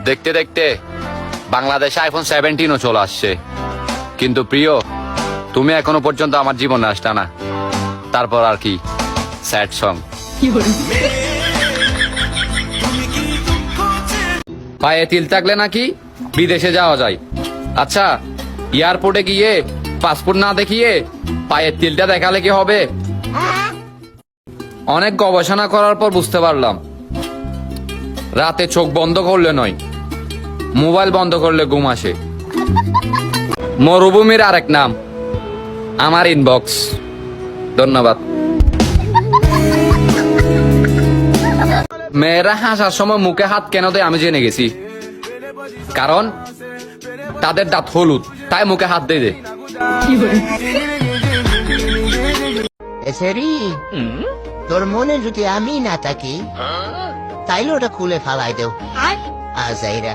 দেখতে দেখতে বাংলাদেশে আইফোন 17ও চলে আসছে, কিন্তু প্রিয় তুমি এখনো পর্যন্ত আমার জীবনে আসটা না। তারপর আর কি স্যাড সং। পায়ে তিল থাকলে নাকি বিদেশে যাওয়া যায়। আচ্ছা, এয়ারপোর্টে গিয়ে পাসপোর্ট না দেখিয়ে পায়ের তিলটা দেখালে কি হবে? অনেক গবেষণা করার পর বুঝতে পারলাম, রাতে চোখ বন্ধ করলে নয়, মোবাইল বন্ধ করলে ঘুম আসে। মরুভূমির আরেক নাম আমার ইনবক্স। ধন্যবাদ। মেয়েরা হাসার সময় মুখে হাত কেন দেয় আমি জেনে গেছি, কারণ তাদের দাঁত হলুদ, তাই মুখে হাত দিয়ে দেয়। এসেরি, তোর মনে যদি আমি না থাকি তাইলে ওটা খুলে ফালাই দেও। আজাইরা